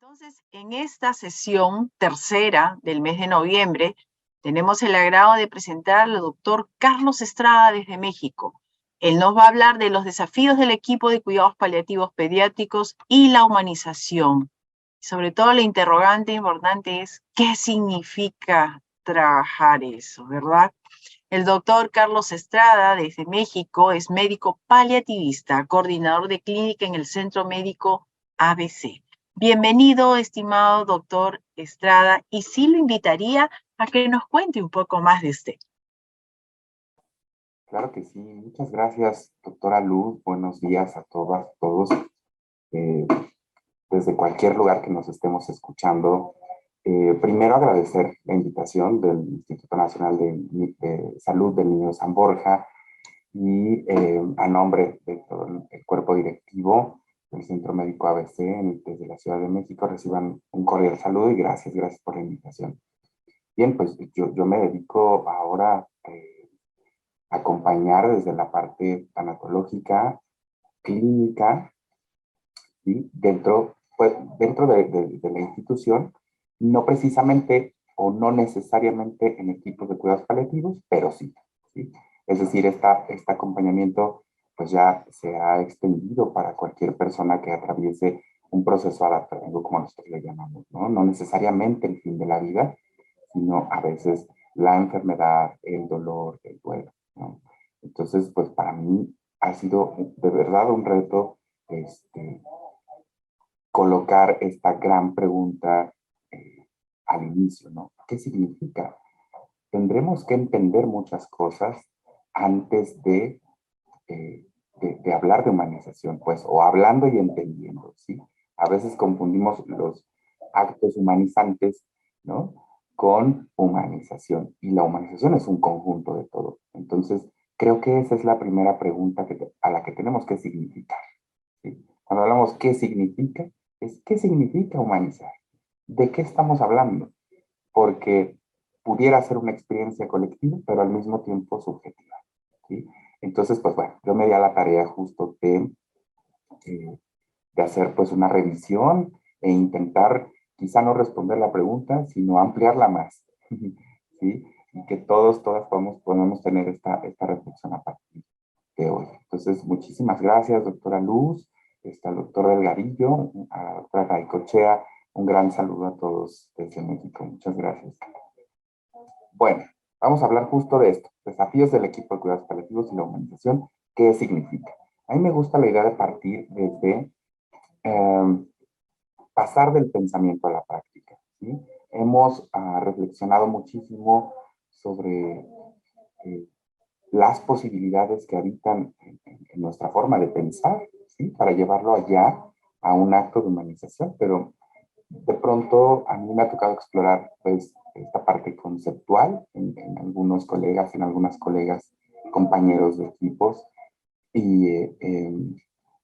Entonces, en esta sesión tercera del mes de noviembre, tenemos el agrado de presentar al doctor Carlos Estrada desde México. Él nos va a hablar de los desafíos del equipo de cuidados paliativos pediátricos y la humanización. Sobre todo, la interrogante importante es, ¿qué significa trabajar eso, verdad? El doctor Carlos Estrada, desde México, es médico paliativista, coordinador de clínica en el Centro Médico ABC. Bienvenido, estimado doctor Estrada, y sí lo invitaría a que nos cuente un poco más de usted. Claro que sí. Muchas gracias, doctora Luz. Buenos días a todas, todos. Desde cualquier lugar que nos estemos escuchando. Primero agradecer la invitación del Instituto Nacional de Salud del Niño de San Borja y a nombre de todo el cuerpo directivo del Centro Médico ABC desde la Ciudad de México reciban un cordial saludo y gracias por la invitación. Bien, pues yo me dedico ahora a acompañar desde la parte tanatológica, clínica, ¿sí? Dentro de la institución, no precisamente o no necesariamente en equipos de cuidados paliativos, pero sí, ¿sí? Es decir, este acompañamiento pues ya se ha extendido para cualquier persona que atraviese un proceso adaptativo, como nosotros le llamamos, ¿no? No necesariamente el fin de la vida, sino a veces la enfermedad, el dolor, el duelo, ¿no? Entonces, pues para mí ha sido de verdad un reto colocar esta gran pregunta al inicio, ¿no? ¿Qué significa? Tendremos que entender muchas cosas antes de hablar de humanización, pues, o hablando y entendiendo, ¿sí? A veces confundimos los actos humanizantes, ¿no? Con humanización. Y la humanización es un conjunto de todo. Entonces, creo que esa es la primera pregunta a la que tenemos que significar, ¿sí? Cuando hablamos qué significa, es qué significa humanizar. ¿De qué estamos hablando? Porque pudiera ser una experiencia colectiva, pero al mismo tiempo subjetiva, ¿sí? Entonces, pues bueno, yo me di a la tarea justo de hacer pues una revisión e intentar quizá no responder la pregunta, sino ampliarla más, ¿sí? Y que todas podamos tener esta reflexión a partir de hoy. Entonces, muchísimas gracias, doctora Luz, al doctor Delgadillo, a la doctora Raicochea, un gran saludo a todos desde México. Muchas gracias. Bueno, vamos a hablar justo de esto, desafíos del equipo de cuidados paliativos y la humanización, ¿qué significa? A mí me gusta la idea de partir desde pasar del pensamiento a la práctica, ¿sí? Hemos reflexionado muchísimo sobre las posibilidades que habitan en nuestra forma de pensar, ¿sí? Para llevarlo allá a un acto de humanización, pero de pronto a mí me ha tocado explorar pues esta parte conceptual en algunos colegas, en algunas colegas, compañeros de equipos, y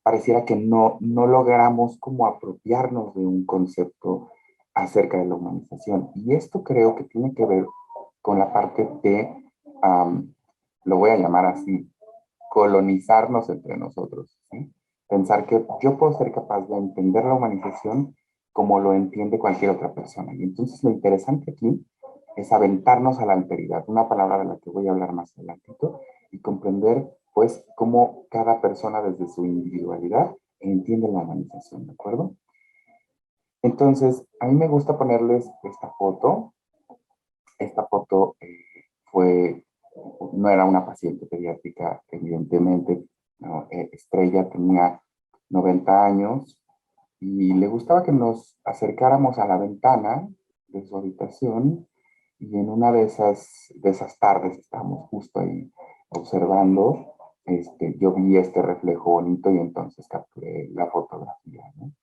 pareciera que no logramos como apropiarnos de un concepto acerca de la humanización. Y esto creo que tiene que ver con la parte de, lo voy a llamar así, colonizarnos entre nosotros, ¿sí? Pensar que yo puedo ser capaz de entender la humanización como lo entiende cualquier otra persona. Y entonces lo interesante aquí es aventarnos a la alteridad, una palabra de la que voy a hablar más adelantito, y comprender pues cómo cada persona desde su individualidad entiende la humanización, ¿de acuerdo? Entonces, a mí me gusta ponerles esta foto. Esta foto no era una paciente pediátrica, evidentemente, ¿no? Estrella tenía 90 años y le gustaba que nos acercáramos a la ventana de su habitación, y en una de esas tardes estábamos justo ahí observando, yo vi este reflejo bonito y entonces capturé la fotografía, ¿no?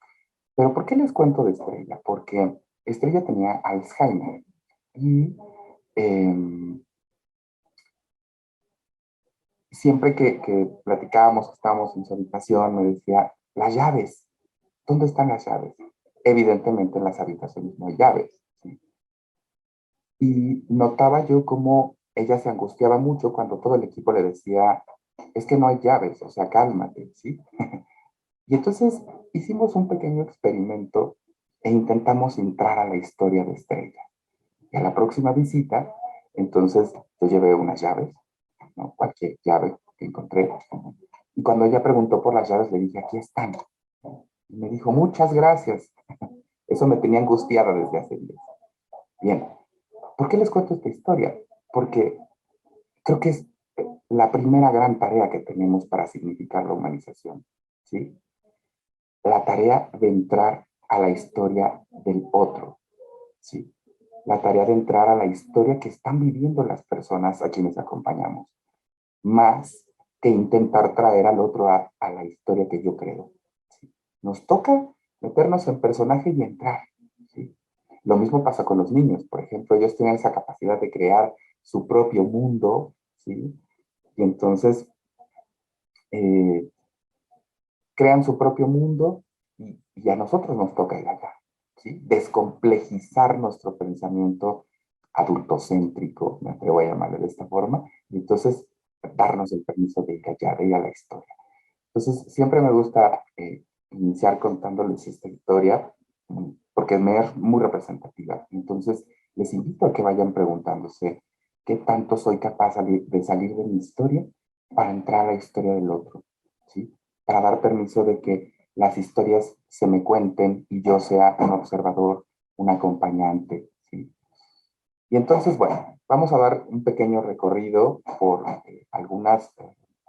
Pero ¿por qué les cuento de Estrella? Porque Estrella tenía Alzheimer y eh, siempre que platicábamos, que estábamos en su habitación, me decía, las llaves, ¿dónde están las llaves? Evidentemente en las habitaciones no hay llaves, ¿sí? Y notaba yo cómo ella se angustiaba mucho cuando todo el equipo le decía, es que no hay llaves, o sea, cálmate, ¿sí? Y entonces hicimos un pequeño experimento e intentamos entrar a la historia de Estrella. Y a la próxima visita, entonces yo llevé unas llaves, ¿no? Cualquier llave que encontré. Y cuando ella preguntó por las llaves, le dije, aquí están. Y me dijo, muchas gracias. Eso me tenía angustiada desde hace días. Bien, ¿por qué les cuento esta historia? Porque creo que es la primera gran tarea que tenemos para significar la humanización, ¿sí? La tarea de entrar a la historia del otro, ¿sí? La tarea de entrar a la historia que están viviendo las personas a quienes acompañamos, más que intentar traer al otro a la historia que yo creo, ¿sí? Nos toca meternos en personaje y entrar, ¿sí? Lo mismo pasa con los niños, por ejemplo, ellos tienen esa capacidad de crear su propio mundo, ¿sí? Y entonces eh, crean su propio mundo y a nosotros nos toca ir allá, ¿sí? Descomplejizar nuestro pensamiento adultocéntrico, me atrevo a llamarle de esta forma, y entonces darnos el permiso de ir allá, de ir a la historia. Entonces, siempre me gusta iniciar contándoles esta historia porque me es muy representativa. Entonces, les invito a que vayan preguntándose qué tanto soy capaz de salir de mi historia para entrar a la historia del otro, ¿sí? Para dar permiso de que las historias se me cuenten y yo sea un observador, un acompañante, ¿sí? Y entonces, bueno, vamos a dar un pequeño recorrido por algunas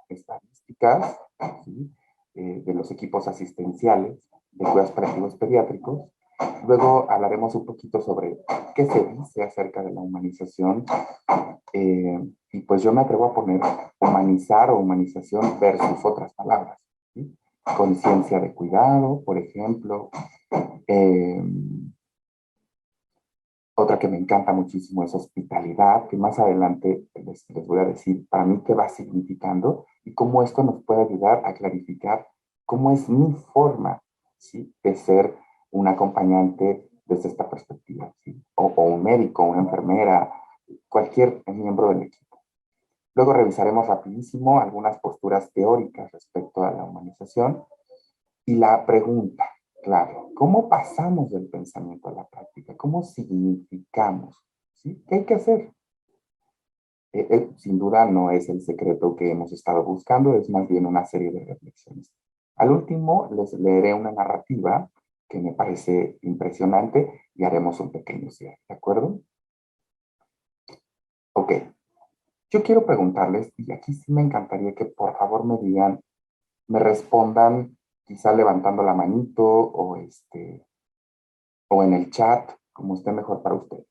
estadísticas, ¿sí? De los equipos asistenciales de cuidados paliativos pediátricos. Luego hablaremos un poquito sobre qué se dice acerca de la humanización. Y pues yo me atrevo a poner humanizar o humanización versus otras palabras, ¿sí? Conciencia de cuidado, por ejemplo. Eh, Otra que me encanta muchísimo es hospitalidad, que más adelante les voy a decir para mí qué va significando y cómo esto nos puede ayudar a clarificar cómo es mi forma, ¿sí? De ser un acompañante desde esta perspectiva, ¿sí? O un médico, una enfermera, cualquier miembro del equipo. Luego revisaremos rapidísimo algunas posturas teóricas respecto a la humanización y la pregunta, claro, ¿cómo pasamos del pensamiento a la práctica? ¿Cómo significamos? ¿Sí? ¿Qué hay que hacer? Sin duda no es el secreto que hemos estado buscando, es más bien una serie de reflexiones. Al último, les leeré una narrativa que me parece impresionante y haremos un pequeño cierre, ¿de acuerdo? Ok, yo quiero preguntarles, y aquí sí me encantaría que por favor me digan, me respondan quizá levantando la manito o en el chat, como esté mejor para ustedes.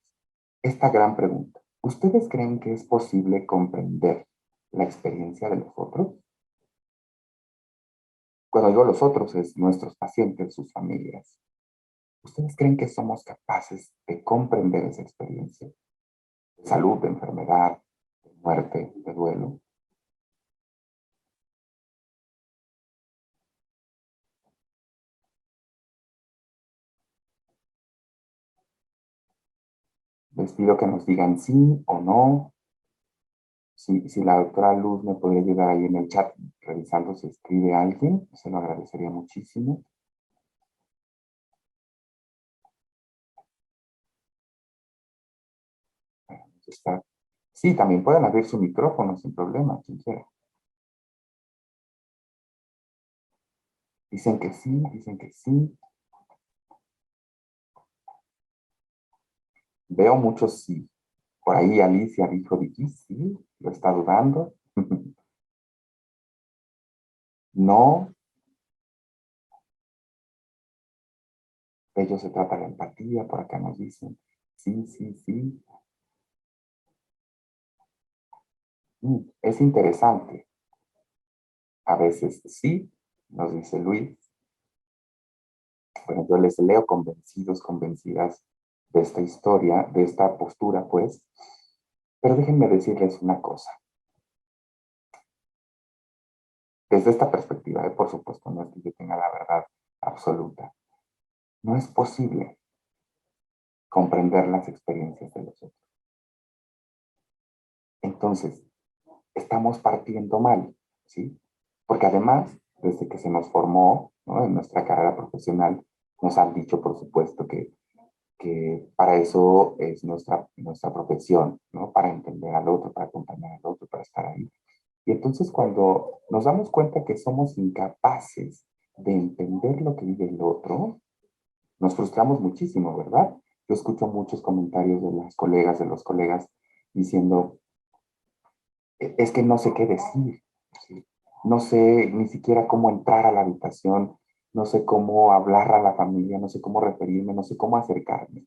Esta gran pregunta. ¿Ustedes creen que es posible comprender la experiencia de los otros? Cuando digo los otros, es nuestros pacientes, sus familias. ¿Ustedes creen que somos capaces de comprender esa experiencia? De salud, de enfermedad, de muerte, de duelo. Les pido que nos digan sí o no. Si la doctora Luz me podría ayudar ahí en el chat revisando si escribe alguien, se lo agradecería muchísimo. Está. Sí, también pueden abrir su micrófono sin problema, quien quiera. Dicen que sí, dicen que sí. Veo muchos sí. Por ahí Alicia dijo difícil, lo está dudando. No, de ello se trata la empatía, por acá nos dicen. Sí, sí, sí. Es interesante. A veces sí, nos dice Luis. Bueno, yo les leo convencidos, convencidas de esta historia, de esta postura, pues. Pero déjenme decirles una cosa. Desde esta perspectiva, por supuesto, no es que yo tenga la verdad absoluta. No es posible comprender las experiencias de los otros. Entonces, estamos partiendo mal, ¿sí? Porque además, desde que se nos formó, ¿no? En nuestra carrera profesional, Nos han dicho, por supuesto, que para eso es nuestra profesión, ¿no? Para entender al otro, para acompañar al otro, para estar ahí. Y entonces cuando nos damos cuenta que somos incapaces de entender lo que vive el otro, nos frustramos muchísimo, ¿verdad? Yo escucho muchos comentarios de las colegas, de los colegas, diciendo, es que no sé qué decir, ¿sí? No sé ni siquiera cómo entrar a la habitación, no sé cómo hablar a la familia, no sé cómo referirme, no sé cómo acercarme.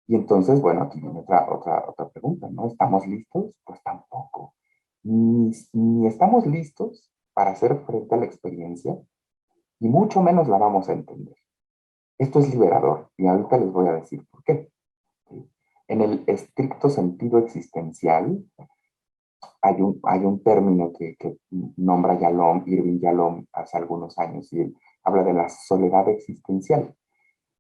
Y entonces, bueno, aquí viene otra pregunta, ¿no? ¿Estamos listos? Pues tampoco. Ni estamos listos para hacer frente a la experiencia, y mucho menos la vamos a entender. Esto es liberador, y ahorita les voy a decir por qué. ¿Sí? En el estricto sentido existencial, hay un término que nombra Irving Yalom, hace algunos años, y él habla de la soledad existencial.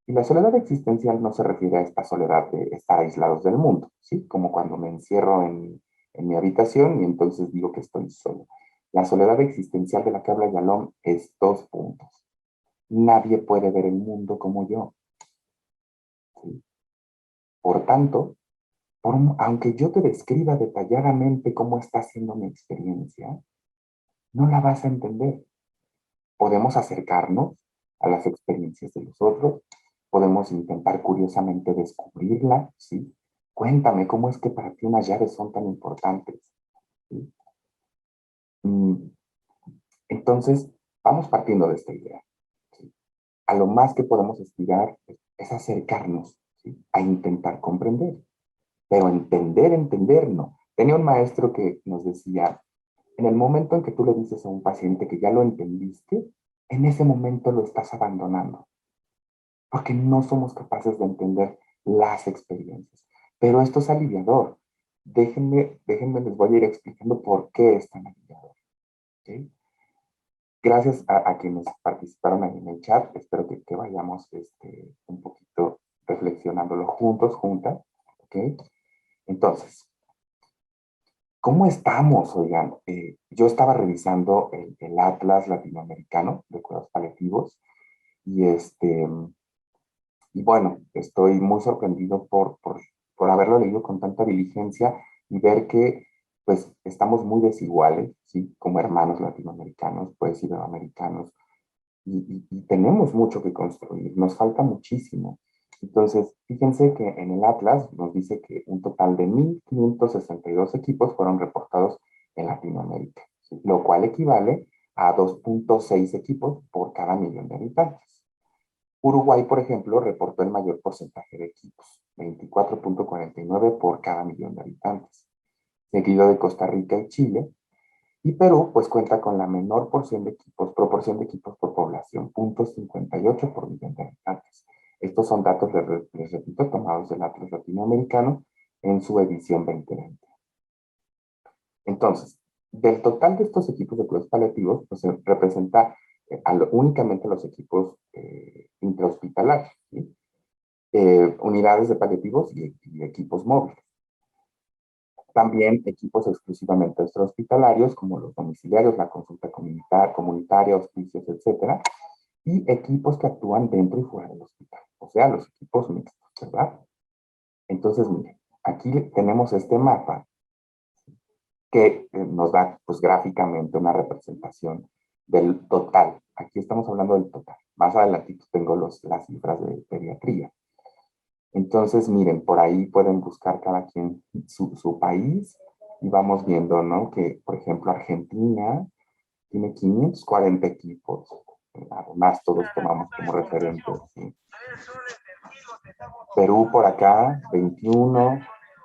Y la soledad existencial no se refiere a esta soledad de estar aislados del mundo, ¿sí? Como cuando me encierro en mi habitación y entonces digo que estoy solo. La soledad existencial de la que habla Yalom es 2 puntos. Nadie puede ver el mundo como yo, ¿sí? Por tanto, aunque yo te describa detalladamente cómo está siendo mi experiencia, no la vas a entender. Podemos acercarnos a las experiencias de los otros, podemos intentar curiosamente descubrirla, ¿sí? Cuéntame, ¿cómo es que para ti unas llaves son tan importantes? ¿Sí? Mm, Entonces, vamos partiendo de esta idea, ¿sí? A lo más que podemos estirar es acercarnos, ¿sí? A intentar comprender, pero entender no. Tenía un maestro que nos decía, en el momento en que tú le dices a un paciente que ya lo entendiste, en ese momento lo estás abandonando, porque no somos capaces de entender las experiencias. Pero esto es aliviador. Déjenme, les voy a ir explicando por qué es tan aliviador. ¿Okay? Gracias a quienes participaron ahí en el chat. Espero que vayamos un poquito reflexionándolo juntos, juntas. ¿Okay? Entonces, ¿cómo estamos? Oigan, yo estaba revisando el Atlas Latinoamericano de Cuidados Paliativos y y bueno, estoy muy sorprendido por haberlo leído con tanta diligencia y ver que pues estamos muy desiguales, ¿sí? Como hermanos latinoamericanos, pues iberoamericanos, y tenemos mucho que construir, nos falta muchísimo. Entonces, fíjense que en el Atlas nos dice que un total de 1.562 equipos fueron reportados en Latinoamérica, ¿sí? Lo cual equivale a 2.6 equipos por cada millón de habitantes. Uruguay, por ejemplo, reportó el mayor porcentaje de equipos, 24.49 por cada millón de habitantes, seguido de Costa Rica y Chile. Y Perú, pues cuenta con la menor proporción de equipos por población, 0.58 por millón de habitantes. Estos son datos, les repito, tomados del Atlas Latinoamericano en su edición 2020. Entonces, del total de estos equipos de cuidados paliativos, pues se representa únicamente los equipos intrahospitalarios, ¿sí? Unidades de paliativos y equipos móviles. También equipos exclusivamente extrahospitalarios, como los domiciliarios, la consulta comunitaria, hospicios, etcétera, y equipos que actúan dentro y fuera del hospital, o sea, los equipos mixtos, ¿verdad? Entonces, miren, aquí tenemos este mapa que nos da, pues, gráficamente una representación del total. Aquí estamos hablando del total. Más adelantito tengo las cifras de pediatría. Entonces, miren, por ahí pueden buscar cada quien su país y vamos viendo, ¿no? Que, por ejemplo, Argentina tiene 540 equipos. Además, todos tomamos como referentes, ¿sí? Perú por acá, 21,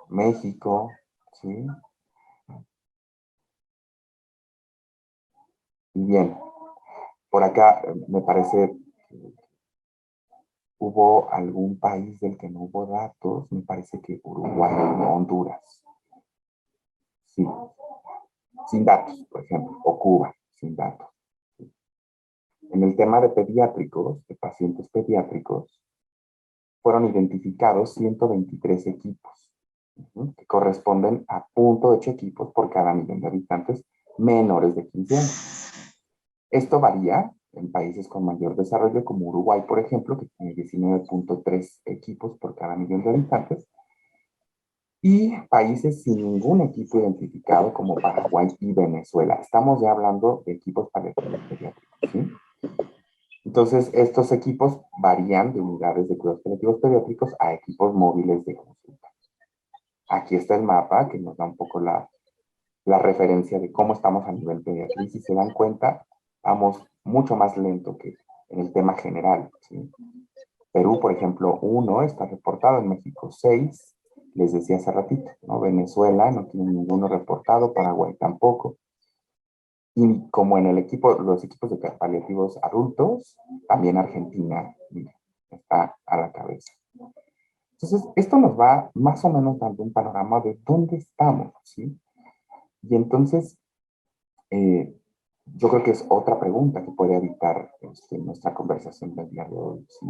México, ¿sí? Y bien, por acá me parece que hubo algún país del que no hubo datos, me parece que Uruguay o Honduras, sí, sin datos, por ejemplo, o Cuba, sin datos. ¿Sí? En el tema de pediátricos, de pacientes pediátricos, fueron identificados 123 equipos, que corresponden a 0.8 equipos por cada millón de habitantes menores de 15 años. Esto varía en países con mayor desarrollo, como Uruguay, por ejemplo, que tiene 19.3 equipos por cada millón de habitantes, y países sin ningún equipo identificado, como Paraguay y Venezuela. Estamos ya hablando de equipos paliativos pediátricos, ¿sí? Entonces, estos equipos varían de unidades de cuidados paliativos pediátricos a equipos móviles de consulta. Aquí está el mapa que nos da un poco la referencia de cómo estamos a nivel pediatría. Y si se dan cuenta, vamos mucho más lento que en el tema general, ¿sí? Perú, por ejemplo, 1 está reportado, en México 6, les decía hace ratito, ¿no? Venezuela no tiene ninguno reportado, Paraguay tampoco. Y como en el equipo, los equipos de paliativos adultos, también Argentina, mira, está a la cabeza. Entonces, esto nos va más o menos dando un panorama de dónde estamos, ¿sí? Y entonces, yo creo que es otra pregunta que puede habitar nuestra conversación del día de hoy, ¿sí?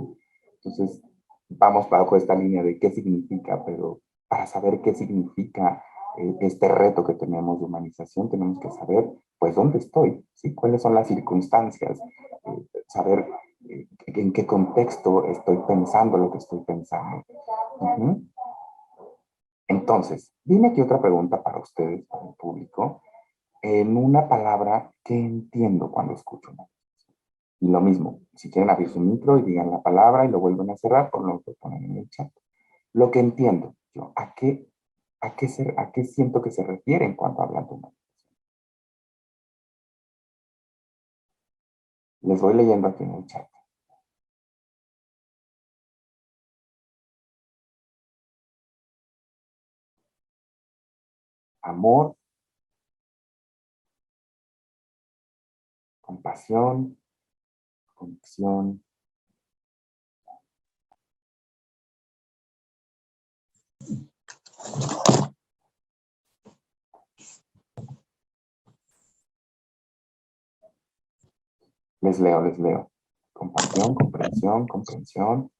Entonces, vamos bajo esta línea de qué significa, pero para saber qué significa este reto que tenemos de humanización, tenemos que saber, pues, dónde estoy, ¿sí? Cuáles son las circunstancias, saber en qué contexto estoy pensando lo que estoy pensando. Uh-huh. Entonces, dime aquí otra pregunta para ustedes, para el público, en una palabra que entiendo cuando escucho una. Y lo mismo, si quieren abrir su micro y digan la palabra y lo vuelven a cerrar, por lo que ponen en el chat. Lo que entiendo, yo, ¿a qué siento que se refieren cuando hablan de humanización? Les voy leyendo aquí en el chat. Amor, compasión, conexión. Les leo, les leo. Compasión, comprensión, comprensión.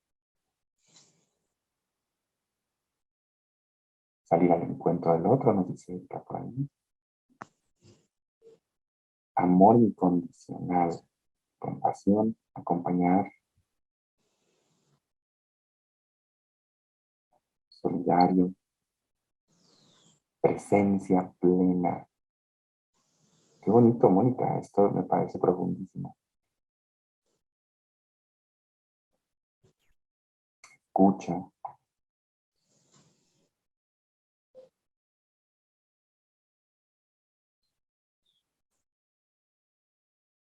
Salir al encuentro del otro, nos dice por ahí. Amor incondicional, compasión, acompañar, solidario, presencia plena. Qué bonito, Mónica, esto me parece profundísimo. Escucha.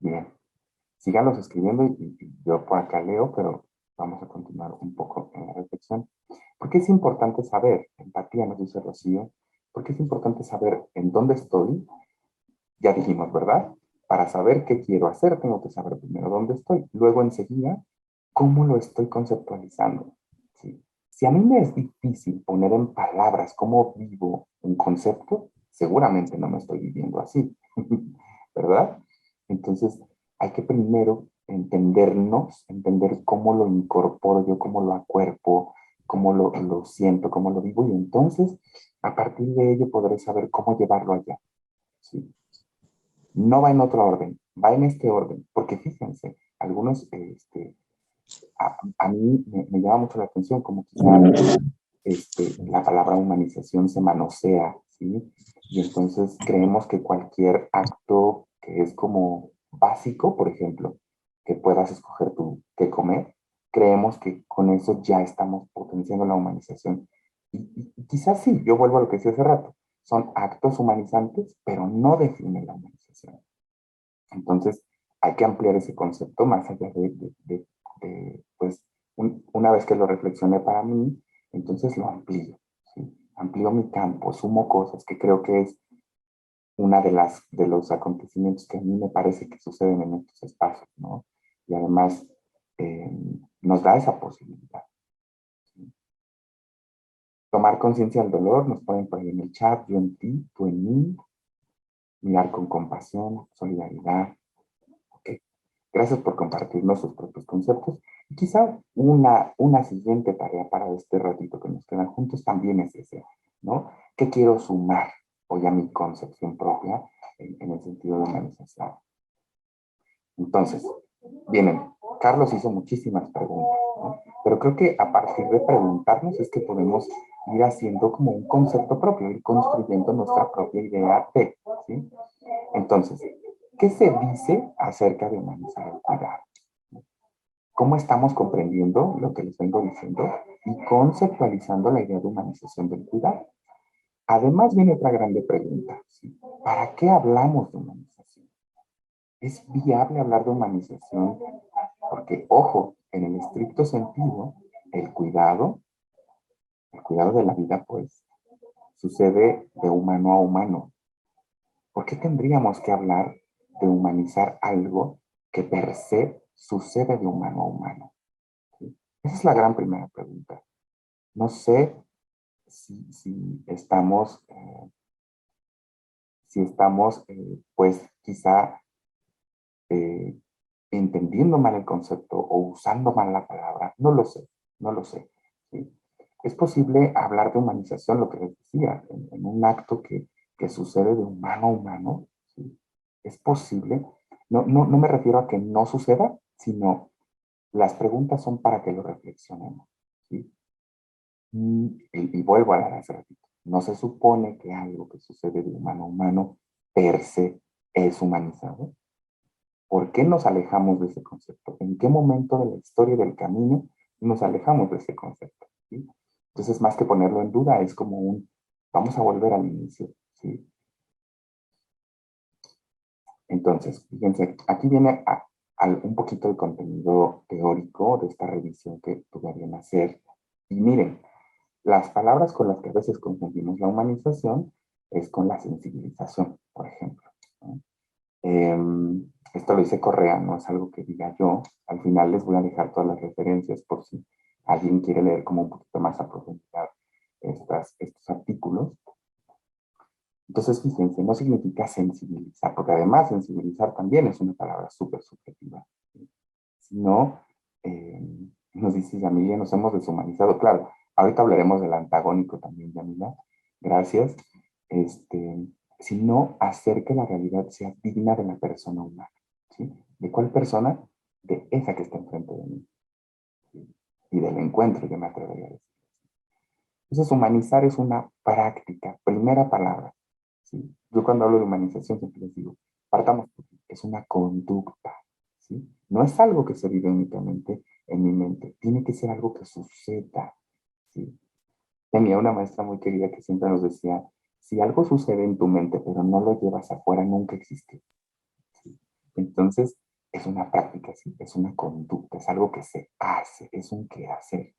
Bien, síganos escribiendo y yo por acá leo, pero vamos a continuar un poco en la reflexión. ¿Por qué es importante saber? Empatía, nos dice Rocío. ¿Por qué es importante saber en dónde estoy? Ya dijimos, ¿verdad? Para saber qué quiero hacer, tengo que saber primero dónde estoy. Luego, enseguida, cómo lo estoy conceptualizando. ¿Sí? Si a mí me es difícil poner en palabras cómo vivo un concepto, seguramente no me estoy viviendo así, ¿verdad? Entonces, hay que primero entendernos, entender cómo lo incorporo yo, cómo lo acuerpo, cómo lo siento, cómo lo vivo, y entonces, a partir de ello, podré saber cómo llevarlo allá. ¿Sí? No va en otro orden, va en este orden, porque fíjense, algunos, a mí me llama mucho la atención como quizá la palabra humanización se manosea, ¿sí? Y entonces creemos que cualquier acto que es como básico, por ejemplo, que puedas escoger tú qué comer, creemos que con eso ya estamos potenciando la humanización. Y quizás sí, yo vuelvo a lo que decía hace rato, son actos humanizantes, pero no definen la humanización. Entonces, hay que ampliar ese concepto más allá pues, una vez que lo reflexioné para mí, entonces lo amplío, ¿sí? Amplío mi campo, sumo cosas que creo que es una de los acontecimientos que a mí me parece que suceden en estos espacios, ¿no? Y además eh, nos da esa posibilidad. ¿Sí? Tomar conciencia del dolor, nos ponen por ahí en el chat, yo en ti, tú en mí, mirar con compasión, solidaridad. Okay. Gracias por compartirnos sus propios conceptos. Y quizá una siguiente tarea para este ratito que nos queda juntos también es ese, ¿no? ¿Qué quiero sumar hoy a mi concepción propia en el sentido de humanización? Entonces, Bien, Carlos hizo muchísimas preguntas, ¿no? Pero creo que a partir de preguntarnos es que podemos ir haciendo como un concepto propio, ir construyendo nuestra propia idea de, ¿sí? Entonces, ¿qué se dice acerca de humanizar el cuidado? ¿Cómo estamos comprendiendo lo que les vengo diciendo y conceptualizando la idea de humanización del cuidado? Además viene otra grande pregunta, ¿sí? ¿Para qué hablamos de humanización? ¿Es viable hablar de humanización? Porque, ojo, en el estricto sentido, el cuidado de la vida, pues, sucede de humano a humano. ¿Por qué tendríamos que hablar de humanizar algo que per se sucede de humano a humano? ¿Sí? Esa es la gran primera pregunta. No sé si estamos, pues, quizá eh, entendiendo mal el concepto o usando mal la palabra. No lo sé, no lo sé. ¿Sí? Es posible hablar de humanización, lo que les decía, en un acto que sucede de humano a humano. ¿Sí? Es posible. No me refiero a que no suceda, sino las preguntas son para que lo reflexionemos. ¿Sí? Y vuelvo a la hace ratito. No se supone que algo que sucede de humano a humano per se es humanizado. ¿Por qué nos alejamos de ese concepto? ¿En qué momento de la historia del camino nos alejamos de ese concepto? ¿Sí? Entonces, más que ponerlo en duda, es como vamos a volver al inicio. ¿Sí? Entonces, fíjense, aquí viene un poquito el contenido teórico de esta revisión que tuve a bien hacer. Y miren, las palabras con las que a veces confundimos la humanización es con la sensibilización, por ejemplo, ¿no? Esto lo dice Correa, no es algo que diga yo. Al final les voy a dejar todas las referencias por si alguien quiere leer como un poquito más a profundidad estos artículos. Entonces, fíjense, no significa sensibilizar, porque además sensibilizar también es una palabra súper subjetiva, ¿sí? Sino, eh, nos dice Yamila, nos hemos deshumanizado. Claro, ahorita hablaremos del antagónico también, Yamila. Gracias. Sino hacer que la realidad sea digna de la persona humana. ¿Sí? ¿De cuál persona? De esa que está enfrente de mí. ¿Sí? Y del encuentro, yo me atrevería a decir. Entonces, humanizar es una práctica, primera palabra. ¿Sí? Yo cuando hablo de humanización siempre les digo, partamos, es una conducta. ¿Sí? No es algo que se vive únicamente en mi mente, tiene que ser algo que suceda. ¿Sí? Tenía una maestra muy querida que siempre nos decía, si algo sucede en tu mente pero no lo llevas afuera, nunca existió. ¿Sí? Entonces, es una práctica, ¿sí? Es una conducta, es algo que se hace, es un quehacer.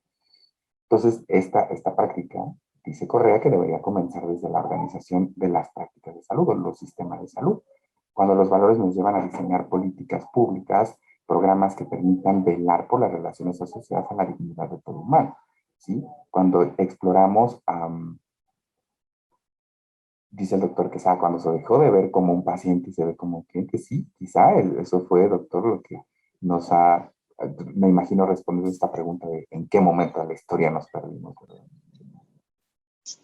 Entonces, esta práctica, dice Correa, que debería comenzar desde la organización de las prácticas de salud o los sistemas de salud, cuando los valores nos llevan a diseñar políticas públicas, programas que permitan velar por las relaciones asociadas a la dignidad de todo humano. ¿Sí? Cuando exploramos, dice el doctor Quesada, cuando se dejó de ver como un paciente y se ve como un cliente, sí, quizá eso fue, doctor, lo que nos ha, me imagino responder esta pregunta de en qué momento de la historia nos perdimos, ¿verdad?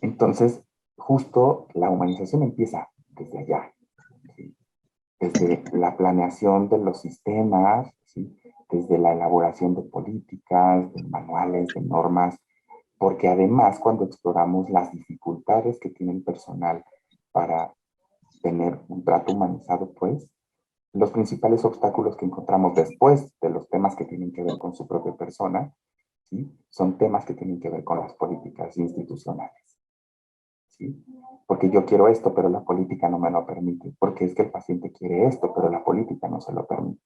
Entonces, justo la humanización empieza desde allá, ¿sí? Desde la planeación de los sistemas, ¿sí? Desde la elaboración de políticas, de manuales, de normas, porque además cuando exploramos las dificultades que tiene el personal para tener un trato humanizado, pues los principales obstáculos que encontramos después de los temas que tienen que ver con su propia persona, ¿sí? Son temas que tienen que ver con las políticas institucionales. ¿Sí? Porque yo quiero esto, pero la política no me lo permite. Porque es que el paciente quiere esto, pero la política no se lo permite.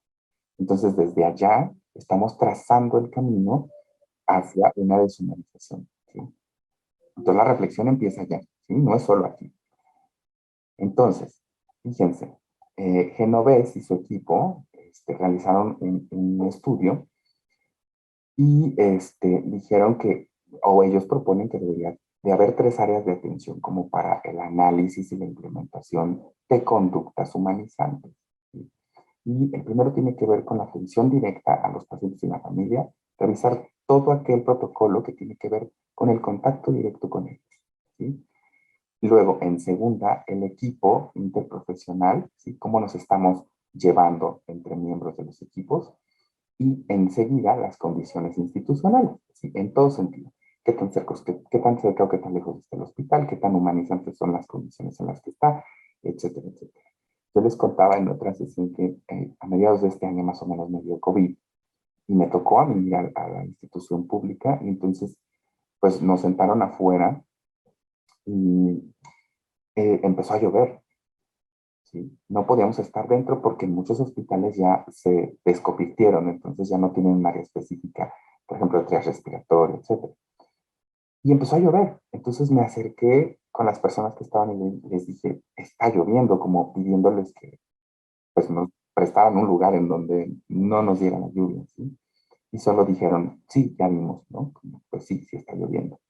Entonces, desde allá estamos trazando el camino hacia una deshumanización. ¿Sí? Entonces, la reflexión empieza allá, ¿sí? No es solo aquí. Entonces, fíjense, Genovés y su equipo realizaron un estudio y dijeron que, o ellos proponen que debería de haber tres áreas de atención como para el análisis y la implementación de conductas humanizantes. ¿Sí? Y el primero tiene que ver con la atención directa a los pacientes y la familia, revisar todo aquel protocolo que tiene que ver con el contacto directo con ellos. ¿Sí? Luego, en segunda, el equipo interprofesional, ¿sí? Cómo nos estamos llevando entre miembros de los equipos. y enseguida las condiciones institucionales, ¿sí? En todo sentido. Qué tan cerca o qué tan lejos está el hospital, qué tan humanizantes son las condiciones en las que está, etcétera, etcétera. Yo les contaba en otra sesión que a mediados de este año más o menos me dio COVID y me tocó a mí ir a la institución pública y entonces pues nos sentaron afuera y empezó a llover. ¿Sí? No podíamos estar dentro porque muchos hospitales ya se descovirtieron, entonces ya no tienen un área específica, por ejemplo, de triage respiratorio, etc. Y empezó a llover, entonces me acerqué con las personas que estaban y les dije, está lloviendo, como pidiéndoles que pues, nos prestaran un lugar en donde no nos diera la lluvia, ¿sí? Y solo dijeron, sí, ya vimos, ¿no? Como, pues sí, sí está lloviendo.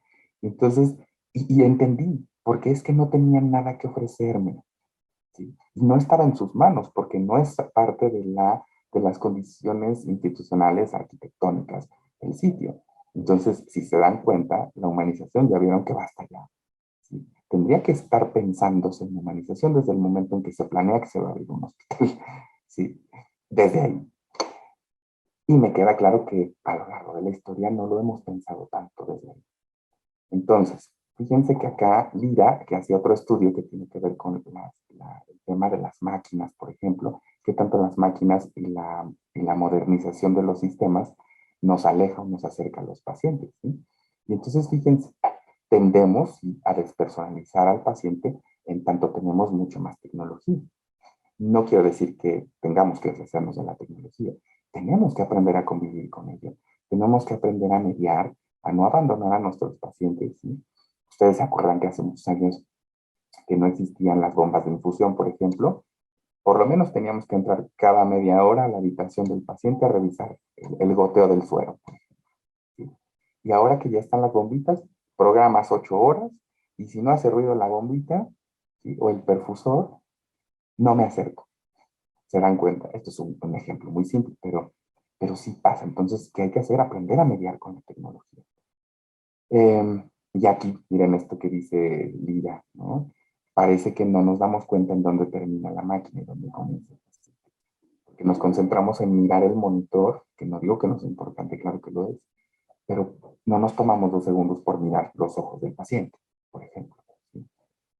Entonces, y entendí, porque es que no tenían nada que ofrecerme. ¿Sí? Y no estaba en sus manos porque no es parte de las condiciones institucionales arquitectónicas del sitio. Entonces, si se dan cuenta, la humanización ya vieron que basta ya. ¿Sí? Tendría que estar pensándose en humanización desde el momento en que se planea que se va a abrir un hospital. ¿Sí? Desde ahí. Y me queda claro que a lo largo de la historia no lo hemos pensado tanto desde ahí. Entonces, fíjense que acá Lira, que hacía otro estudio que tiene que ver con el tema de las máquinas, por ejemplo, que tanto las máquinas y la modernización de los sistemas nos aleja o nos acerca a los pacientes. ¿Sí? Y entonces, fíjense, tendemos a despersonalizar al paciente en tanto tenemos mucho más tecnología. No quiero decir que tengamos que deshacernos de la tecnología. Tenemos que aprender a convivir con ella. Tenemos que aprender a mediar, a no abandonar a nuestros pacientes. ¿Sí? Ustedes se acuerdan que hace muchos años que no existían las bombas de infusión, por ejemplo. Por lo menos teníamos que entrar cada media hora a la habitación del paciente a revisar el goteo del suero. ¿Sí? Y ahora que ya están las bombitas, programas 8 horas y si no hace ruido la bombita, ¿sí? O el perfusor, no me acerco. Se dan cuenta. Esto es un ejemplo muy simple, pero sí pasa. Entonces, ¿qué hay que hacer? Aprender a mediar con la tecnología. Y aquí, miren esto que dice Lira, ¿no? Parece que no nos damos cuenta en dónde termina la máquina y dónde comienza. Porque nos concentramos en mirar el monitor, que no digo que no es importante, claro que lo es, pero no nos tomamos 2 segundos por mirar los ojos del paciente, por ejemplo, ¿sí?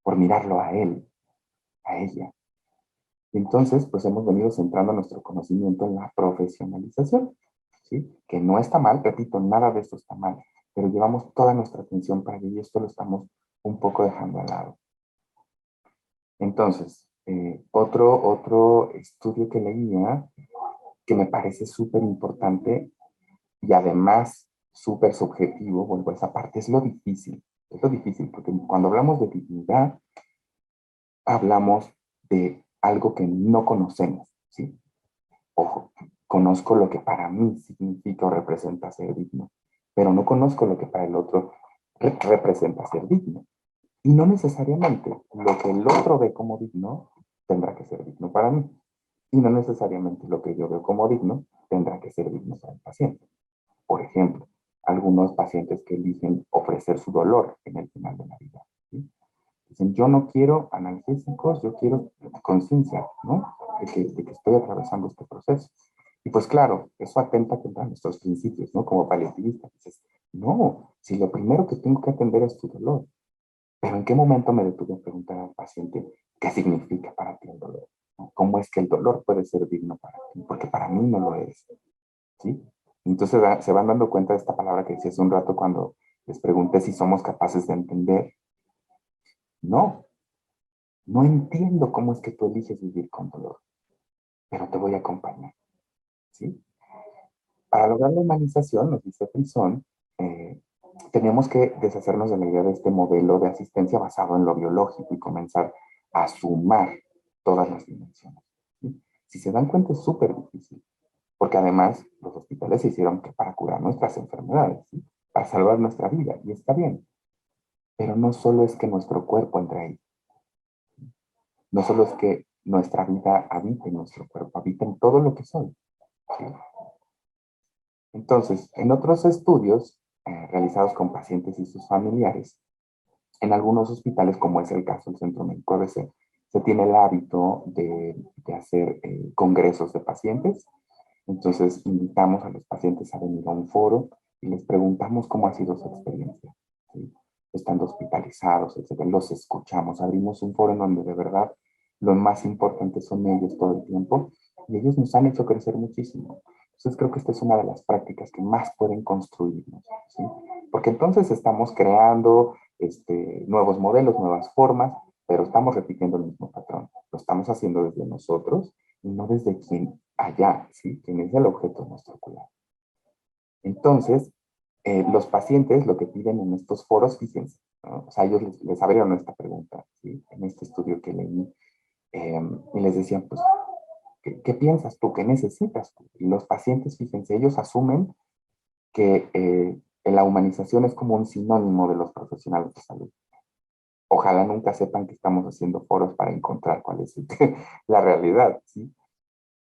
Por mirarlo a él, a ella. Y entonces, pues hemos venido centrando nuestro conocimiento en la profesionalización, ¿sí? Que no está mal, repito, nada de esto está mal, pero llevamos toda nuestra atención para ello y esto lo estamos un poco dejando al lado. Entonces, otro estudio que leía, que me parece súper importante y además súper subjetivo, vuelvo a esa parte, es lo difícil. Es lo difícil, porque cuando hablamos de dignidad, hablamos de algo que no conocemos, ¿sí? Ojo, conozco lo que para mí significa o representa ser digno, pero no conozco lo que para el otro representa ser digno. Y no necesariamente lo que el otro ve como digno tendrá que ser digno para mí. Y no necesariamente lo que yo veo como digno tendrá que ser digno para el paciente. Por ejemplo, algunos pacientes que eligen ofrecer su dolor en el final de la vida. ¿Sí? Dicen, yo no quiero analgésicos, yo quiero conciencia, ¿no? De que estoy atravesando este proceso. Y pues claro, eso atenta contra nuestros principios, ¿no? Como paliativista. Dices, no, si lo primero que tengo que atender es tu dolor, pero ¿en qué momento me detuve a preguntar al paciente qué significa para ti el dolor? ¿No? ¿Cómo es que el dolor puede ser digno para ti? Porque para mí no lo es, ¿sí? Entonces se van dando cuenta de esta palabra que decía hace un rato cuando les pregunté si somos capaces de entender. No, no entiendo cómo es que tú eliges vivir con dolor, pero te voy a acompañar, ¿sí? Para lograr la humanización, nos dice Frisón, tenemos que deshacernos de la idea de este modelo de asistencia basado en lo biológico y comenzar a sumar todas las dimensiones. ¿Sí? Si se dan cuenta, es súper difícil, porque además los hospitales se hicieron que para curar nuestras enfermedades, ¿sí? Para salvar nuestra vida, y está bien. Pero no solo es que nuestro cuerpo entre ahí, no solo es que nuestra vida habite en nuestro cuerpo, habita en todo lo que soy. ¿Sí? Entonces, en otros estudios realizados con pacientes y sus familiares, en algunos hospitales, como es el caso del Centro Médico ABC, se tiene el hábito de hacer congresos de pacientes Entonces, invitamos a los pacientes a venir a un foro y les preguntamos cómo ha sido su experiencia, ¿sí? Estando hospitalizados, etcétera. Los escuchamos, abrimos un foro en donde de verdad lo más importante son ellos todo el tiempo y ellos nos han hecho crecer muchísimo. Entonces, creo que esta es una de las prácticas que más pueden construirnos, ¿sí? Porque entonces estamos creando nuevos modelos, nuevas formas, pero estamos repitiendo el mismo patrón. Lo estamos haciendo desde nosotros y no desde quien allá, ¿sí? Quien es el objeto de nuestro cuidado. Entonces, los pacientes lo que piden en estos foros, fíjense, ¿no? O sea, ellos les abrieron esta pregunta, ¿sí? En este estudio que leí, y les decían, pues, ¿qué piensas tú? ¿Qué necesitas tú? Y los pacientes, fíjense, ellos asumen que la humanización es como un sinónimo de los profesionales de salud. Ojalá nunca sepan que estamos haciendo foros para encontrar cuál es la realidad, ¿sí?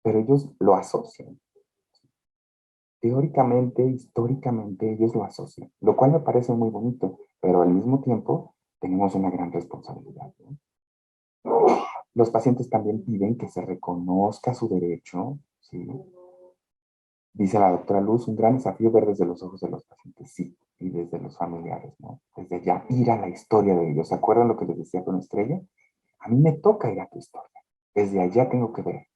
Pero ellos lo asocian. Teóricamente, históricamente, ellos lo asocian, lo cual me parece muy bonito, pero al mismo tiempo tenemos una gran responsabilidad, ¿no? Los pacientes también piden que se reconozca su derecho, ¿sí? Dice la doctora Luz, un gran desafío ver desde los ojos de los pacientes, sí, y desde los familiares, ¿no? Desde ya ir a la historia de ellos. ¿Se acuerdan lo que les decía con Estrella? A mí me toca ir a tu historia. Desde allá tengo que ver.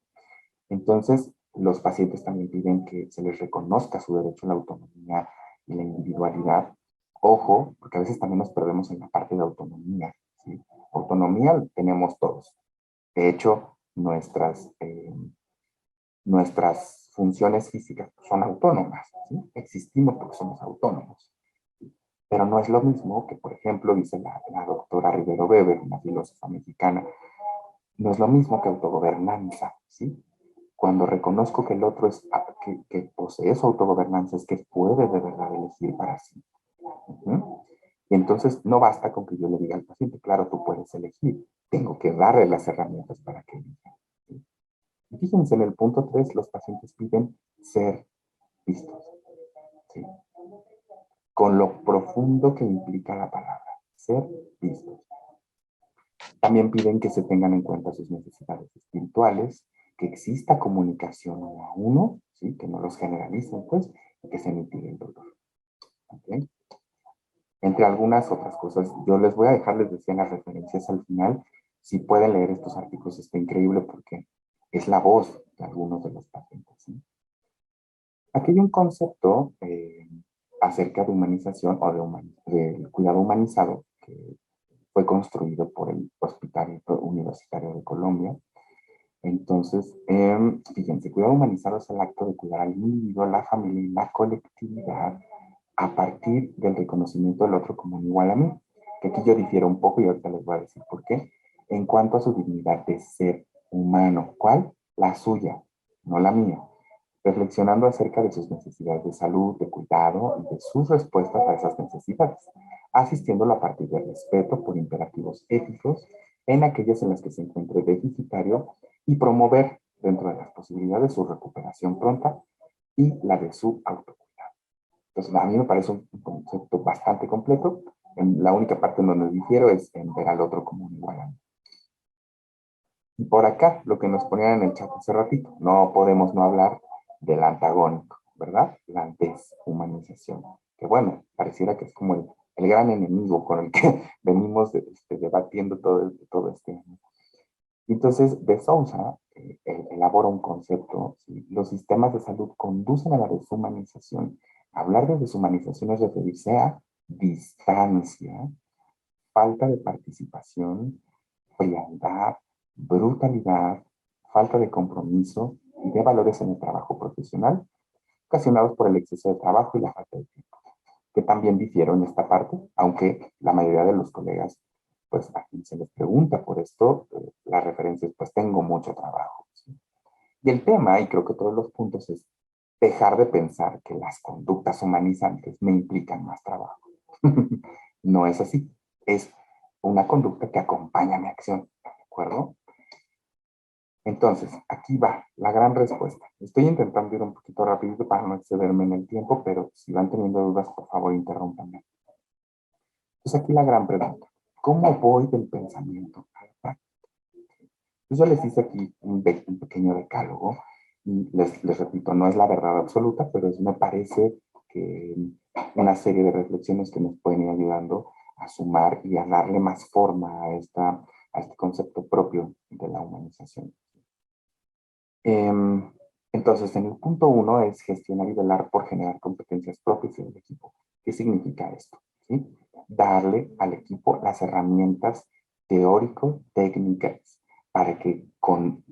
Entonces, los pacientes también piden que se les reconozca su derecho a la autonomía y la individualidad. Ojo, porque a veces también nos perdemos en la parte de autonomía, ¿sí? Autonomía tenemos todos. De hecho, nuestras funciones físicas son autónomas, ¿sí? Existimos porque somos autónomos. Pero no es lo mismo que, por ejemplo, dice la doctora Rivero Weber, una filósofa mexicana, no es lo mismo que autogobernanza, ¿sí? Cuando reconozco que el otro que posee su autogobernanza, es que puede de verdad elegir para sí. Y entonces no basta con que yo le diga al paciente, claro, tú puedes elegir. Tengo que darle las herramientas para que elija. ¿Sí? Y fíjense, en el punto 3 los pacientes piden ser vistos. ¿Sí? Con lo profundo que implica la palabra, ser vistos. También piden que se tengan en cuenta sus necesidades espirituales, que exista comunicación uno a uno, ¿sí? Que no los generalicen, pues, y que se mitigue el dolor. ¿Okay? Entre algunas otras cosas, yo les voy a dejar, les decía, las referencias al final. Si pueden leer estos artículos, está increíble porque es la voz de algunos de los pacientes, ¿sí? Aquí hay un concepto acerca de humanización o del cuidado humanizado que fue construido por el Hospital Universitario de Colombia. Entonces, fíjense, cuidado humanizado es el acto de cuidar al individuo, la familia y la colectividad a partir del reconocimiento del otro como un igual a mí. Que aquí yo difiero un poco y ahorita les voy a decir por qué. En cuanto a su dignidad de ser humano, ¿cuál? La suya, no la mía. Reflexionando acerca de sus necesidades de salud, de cuidado y de sus respuestas a esas necesidades, asistiéndolo a partir del respeto por imperativos éticos en aquellas en las que se encuentre deficitario y promover dentro de las posibilidades su recuperación pronta y la de su autocuidado. Entonces, a mí me parece un concepto bastante completo. La única parte en donde difiero es en ver al otro como un igual a mí. Y por acá, lo que nos ponían en el chat hace ratito, no podemos no hablar del antagónico, ¿verdad? La deshumanización. Que bueno, pareciera que es como el gran enemigo con el que venimos debatiendo todo este año. Entonces, de Sousa elabora un concepto, ¿sí? Los sistemas de salud conducen a la deshumanización. Hablar de deshumanización es referirse a distancia, falta de participación, frialdad, brutalidad, falta de compromiso y de valores en el trabajo profesional, ocasionados por el exceso de trabajo y la falta de tiempo, que también difiero en esta parte, aunque la mayoría de los colegas, pues a quien se les pregunta por esto, las referencias, pues tengo mucho trabajo, ¿sí? Y el tema, y creo que todos los puntos, es dejar de pensar que las conductas humanizantes me implican más trabajo. No es así. Es una conducta que acompaña mi acción, ¿de acuerdo? Entonces, aquí va la gran respuesta. Estoy intentando ir un poquito rápido para no excederme en el tiempo, pero si van teniendo dudas, por favor, interrúmpanme. Entonces, aquí la gran pregunta. ¿Cómo voy del pensamiento a la práctica? Pues yo les hice aquí un pequeño decálogo Y les repito, no es la verdad absoluta, pero me parece que una serie de reflexiones que nos pueden ir ayudando a sumar y a darle más forma a este concepto propio de la humanización. Entonces, en el punto 1 es gestionar y velar por generar competencias propias en el equipo. ¿Qué significa esto? ¿Sí? Darle al equipo las herramientas teórico-técnicas para que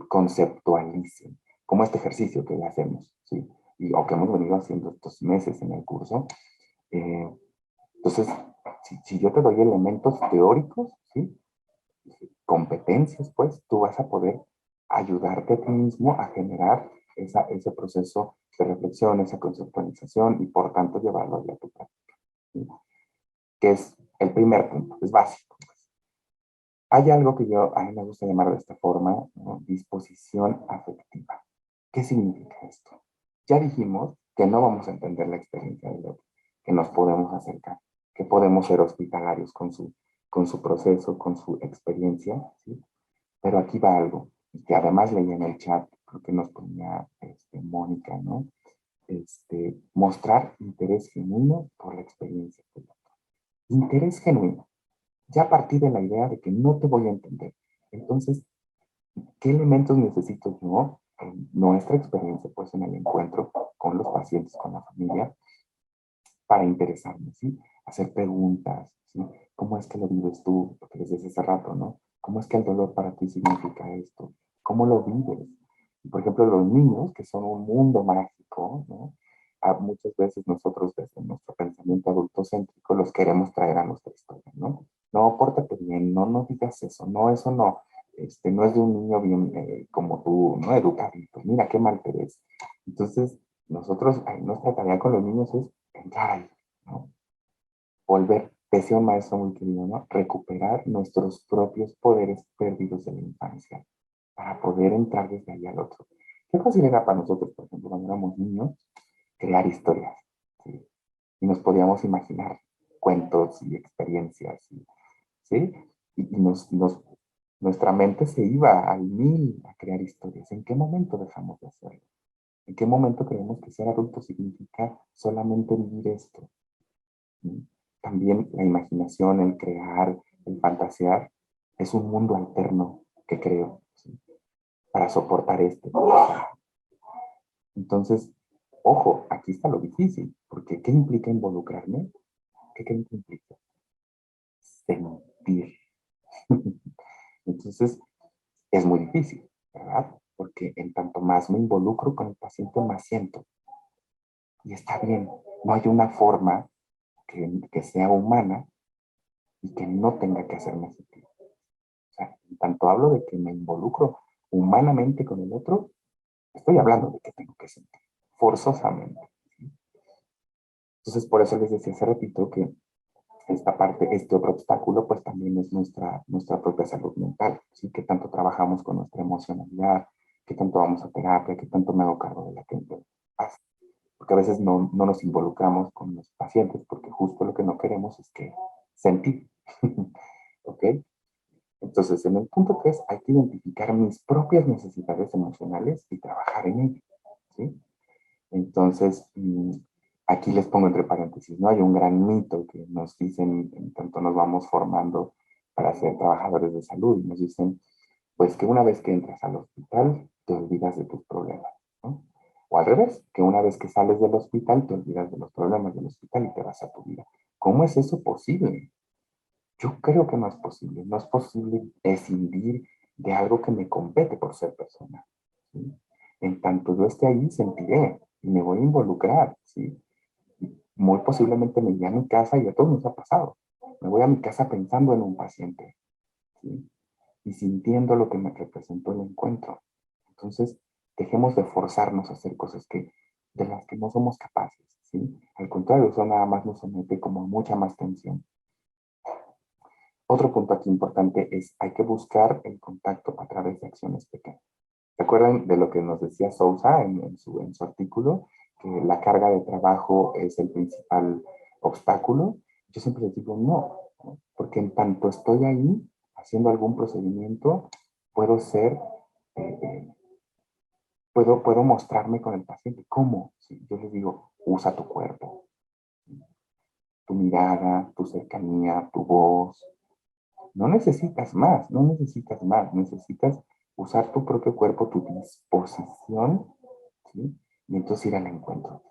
conceptualicen, como este ejercicio que ya hacemos, ¿sí? O que hemos venido haciendo estos meses en el curso. Entonces, si yo te doy elementos teóricos, ¿sí? Competencias, pues tú vas a poder ayudarte a ti mismo a generar ese proceso de reflexión, esa conceptualización y por tanto llevarlo a tu práctica, ¿sí? Que es el primer punto, es básico. Hay algo que a mí me gusta llamar de esta forma, ¿no? Disposición afectiva. ¿Qué significa esto? Ya dijimos que no vamos a entender la experiencia del otro, que nos podemos acercar, que podemos ser hospitalarios con su proceso, con su experiencia, ¿sí? Pero aquí va algo, que además leía en el chat, creo que nos ponía Mónica, ¿no? Mostrar interés genuino por la experiencia del otro. Interés genuino. Ya partí de la idea de que no te voy a entender. Entonces, ¿qué elementos necesito yo en nuestra experiencia, pues en el encuentro con los pacientes, con la familia, para interesarme, ¿sí? Hacer preguntas, ¿sí? ¿Cómo es que lo vives tú? Lo que decías hace rato, ¿no? ¿Cómo es que el dolor para ti significa esto? ¿Cómo lo vives? Por ejemplo, los niños, que son un mundo mágico, ¿no? Muchas veces nosotros desde nuestro pensamiento adultocéntrico los queremos traer a nuestra historia, ¿no? No, pórtate bien, no digas eso, no, eso no. No es de un niño bien como tú, ¿no? Educadito, mira qué mal te ves. Entonces, nosotros, nuestra tarea con los niños es entrar ahí, ¿no? Volver, decía un maestro muy querido, ¿no? Recuperar nuestros propios poderes perdidos en la infancia para poder entrar desde ahí al otro. ¿Qué fácil era para nosotros, por ejemplo, cuando éramos niños, crear historias? ¿Sí? Y nos podíamos imaginar cuentos y experiencias, ¿sí? Nuestra mente se iba al mil a crear historias. ¿En qué momento dejamos de hacerlo? ¿En qué momento creemos que ser adulto significa solamente vivir esto? ¿Sí? También la imaginación, el crear, el fantasear, es un mundo alterno que creo, ¿sí? Para soportar este. Entonces, ojo, aquí está lo difícil, porque ¿qué implica involucrarme? ¿Qué implica? Sentir. Entonces, es muy difícil, ¿verdad? Porque en tanto más me involucro con el paciente, más siento. Y está bien, no hay una forma que sea humana y que no tenga que hacerme sentir. O sea, en tanto hablo de que me involucro humanamente con el otro, estoy hablando de que tengo que sentir, forzosamente. ¿Sí? Entonces, por eso les decía hace ratito que esta parte, este otro obstáculo, pues también es nuestra propia salud mental, ¿sí? Que tanto trabajamos con nuestra emocionalidad, que tanto vamos a terapia, que tanto me hago cargo de la que pasa. Porque a veces no nos involucramos con los pacientes, porque justo lo que no queremos es que sentir. ¿Ok? Entonces, en el punto 3 hay que identificar mis propias necesidades emocionales y trabajar en ello, ¿sí? Entonces, aquí les pongo entre paréntesis, ¿no? Hay un gran mito que nos dicen, en tanto nos vamos formando para ser trabajadores de salud, y nos dicen, pues que una vez que entras al hospital, te olvidas de tus problemas, ¿no? O al revés, que una vez que sales del hospital, te olvidas de los problemas del hospital y te vas a tu vida. ¿Cómo es eso posible? Yo creo que no es posible. No es posible escindir de algo que me compete por ser persona, ¿sí? En tanto yo esté ahí, sentiré y me voy a involucrar, ¿sí? Y muy posiblemente me iré a mi casa y a todos nos ha pasado. Me voy a mi casa pensando en un paciente, ¿sí? Y sintiendo lo que me representó el encuentro. Entonces, dejemos de forzarnos a hacer cosas de las que no somos capaces, ¿sí? Al contrario, eso nada más nos somete como a mucha más tensión. Otro punto aquí importante es, hay que buscar el contacto a través de acciones pequeñas. ¿Se acuerdan de lo que nos decía Sousa en su artículo? Que la carga de trabajo es el principal obstáculo. Yo siempre les digo no, porque en tanto estoy ahí haciendo algún procedimiento, puedo ser puedo mostrarme con el paciente. ¿Cómo? Sí, yo les digo, usa tu cuerpo, tu mirada, tu cercanía, tu voz. No necesitas más, no necesitas más. Necesitas usar tu propio cuerpo, tu disposición, ¿sí? Y entonces ir al encuentro.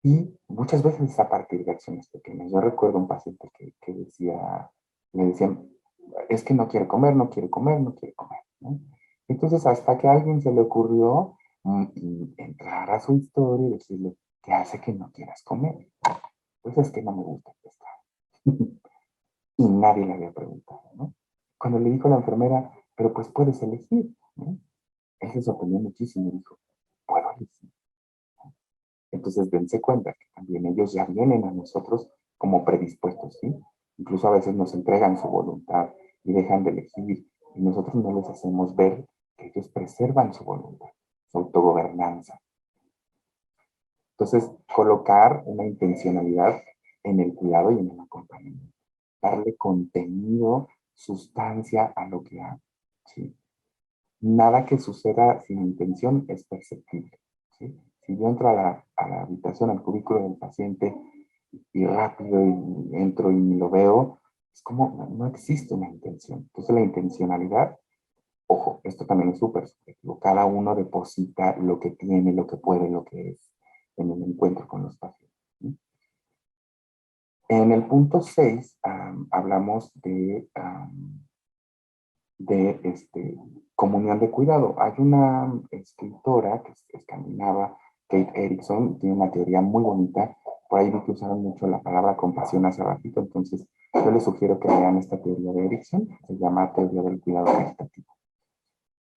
Y muchas veces es a partir de acciones pequeñas. Yo recuerdo un paciente que decía, le decían, es que no quiere comer, no quiere comer, no quiere comer, ¿no? Entonces, hasta que a alguien se le ocurrió y entrar a su historia y decirle, ¿qué hace que no quieras comer? Pues es que no me gusta el pescado. Y nadie le había preguntado, ¿no? Cuando le dijo a la enfermera, pero pues puedes elegir, ¿no? Él se sorprendió muchísimo y dijo, ¿puedo elegir? Entonces, dense cuenta que también ellos ya vienen a nosotros como predispuestos, ¿sí? Incluso a veces nos entregan su voluntad y dejan de elegir y nosotros no les hacemos ver que ellos preservan su voluntad, su autogobernanza. Entonces, colocar una intencionalidad en el cuidado y en el acompañamiento. Darle contenido, sustancia a lo que hago, ¿sí? Nada que suceda sin intención es perceptible, ¿sí? Si yo entro a la habitación, al cubículo del paciente y rápido y entro y lo veo, es como no existe una intención. Entonces la intencionalidad, ojo, esto también es súper subjetivo. Cada uno deposita lo que tiene, lo que puede, lo que es en el encuentro con los pacientes, ¿sí? En el punto 6 hablamos de comunión de cuidado. Hay una escritora que es escandinava, Kate Erickson, tiene una teoría muy bonita. Por ahí vi que usaron mucho la palabra compasión hace ratito, entonces yo les sugiero que vean esta teoría de Erickson, se llama teoría del cuidado caritativo.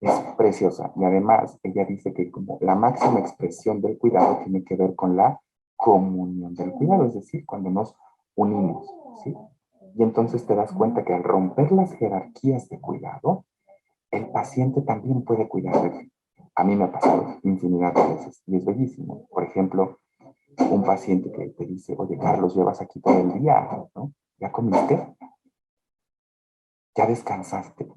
Es preciosa y además ella dice que como la máxima expresión del cuidado tiene que ver con la comunión del cuidado, es decir, cuando nos unimos, ¿sí? Y entonces te das cuenta que al romper las jerarquías de cuidado, el paciente también puede cuidar de él. A mí me ha pasado infinidad de veces y es bellísimo. Por ejemplo, un paciente que te dice, oye, Carlos, llevas aquí todo el día, ¿no? ¿Ya comiste? ¿Ya descansaste?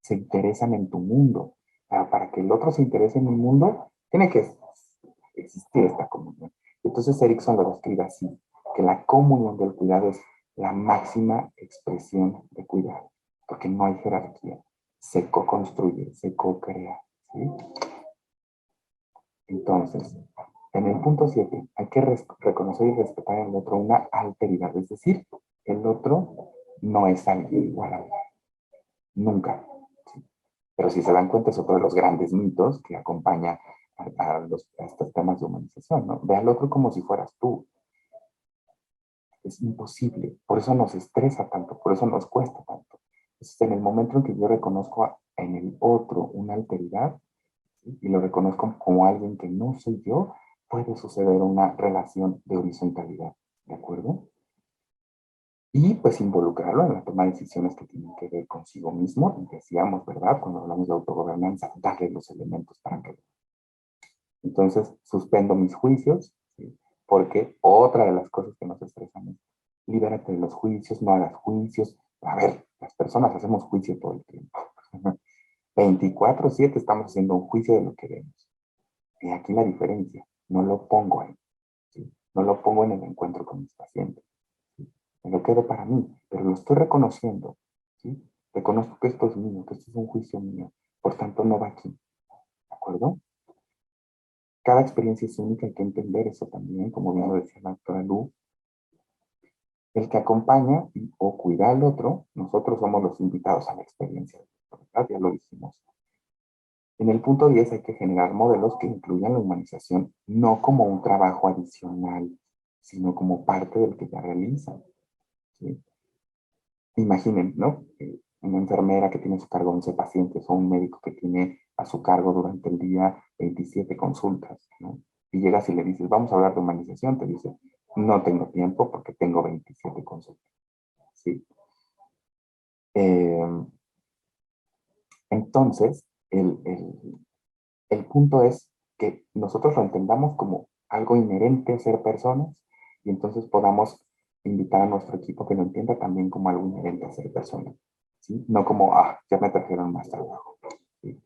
Se interesan en tu mundo. Para que el otro se interese en mi mundo, tiene que existir esta comunión. Entonces Erickson lo describe así, que la comunión del cuidado es la máxima expresión de cuidado, porque no hay jerarquía, se co-construye, se co-crea, ¿sí? Entonces, en el punto 7, hay que reconocer y respetar en el otro una alteridad, es decir, el otro no es alguien igual a mí, nunca. ¿Sí? Pero si se dan cuenta, es otro de los grandes mitos que acompaña a estos temas de humanización, ¿no? Ve al otro como si fueras tú. Es imposible, por eso nos estresa tanto, por eso nos cuesta tanto. Entonces, en el momento en que yo reconozco en el otro una alteridad, ¿sí? Y lo reconozco como alguien que no soy yo, puede suceder una relación de horizontalidad, ¿de acuerdo? Y pues involucrarlo en la toma de decisiones que tienen que ver consigo mismo, y decíamos, ¿verdad? Cuando hablamos de autogobernanza, darle los elementos para que... Entonces, suspendo mis juicios, ¿sí? Porque otra de las cosas que nos estresan es, libérate de los juicios, no hagas juicios. A ver, las personas hacemos juicio todo el tiempo. 24/7 estamos haciendo un juicio de lo que vemos. Y aquí la diferencia, no lo pongo ahí, ¿sí? No lo pongo en el encuentro con mis pacientes, ¿sí? Me lo quedo para mí, pero lo estoy reconociendo, ¿sí? Reconozco que esto es mío, que esto es un juicio mío, por tanto no va aquí, ¿de acuerdo? Cada experiencia es única, hay que entender eso también, como bien lo decía la doctora Lu. El que acompaña o cuida al otro, nosotros somos los invitados a la experiencia, ¿verdad? Ya lo dijimos. En el punto 10 hay que generar modelos que incluyan la humanización no como un trabajo adicional, sino como parte del que ya realizan, ¿sí? Imaginen, ¿no? Una enfermera que tiene a su cargo 11 pacientes o un médico que tiene a su cargo durante el día 27 consultas, ¿no? Y llegas y le dices, vamos a hablar de humanización, te dice, no tengo tiempo porque tengo 27 consultas, ¿sí? Eh, entonces, el punto es que nosotros lo entendamos como algo inherente a ser personas y entonces podamos invitar a nuestro equipo que lo entienda también como algo inherente a ser personas, ¿sí? No como, ya me trajeron más trabajo, ¿sí?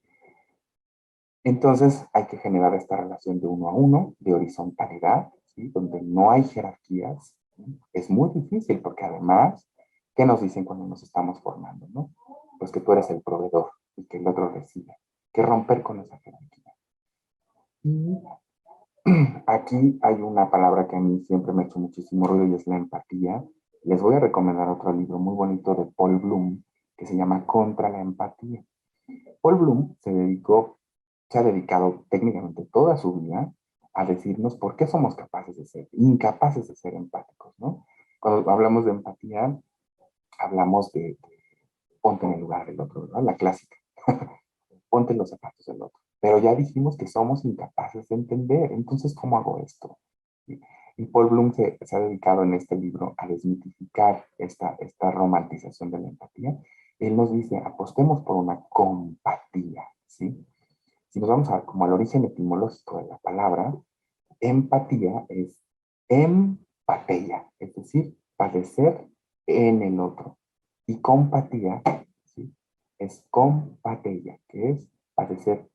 Entonces hay que generar esta relación de uno a uno, de horizontalidad, ¿sí? Donde no hay jerarquías. ¿Sí? Es muy difícil porque además, ¿qué nos dicen cuando nos estamos formando? ¿No? Pues que tú eres el proveedor y que el otro recibe. Que romper con esa jerarquía. Y aquí hay una palabra que a mí siempre me ha hecho muchísimo ruido y es la empatía. Les voy a recomendar otro libro muy bonito de Paul Bloom que se llama Contra la empatía. Paul Bloom se ha dedicado técnicamente toda su vida a decirnos por qué somos capaces de ser, incapaces de ser empáticos, ¿no? Cuando hablamos de empatía, hablamos de ponte en el lugar del otro, ¿verdad? La clásica. Ponte en los zapatos del otro. Pero ya dijimos que somos incapaces de entender, entonces, ¿cómo hago esto? Y Paul Bloom se ha dedicado en este libro a desmitificar esta romantización de la empatía. Él nos dice, apostemos por una compatía, ¿sí? Si nos vamos como al origen etimológico de la palabra, empatía es empatía, es decir, padecer en el otro. Y compatía, ¿sí? Es compatía, que es padecer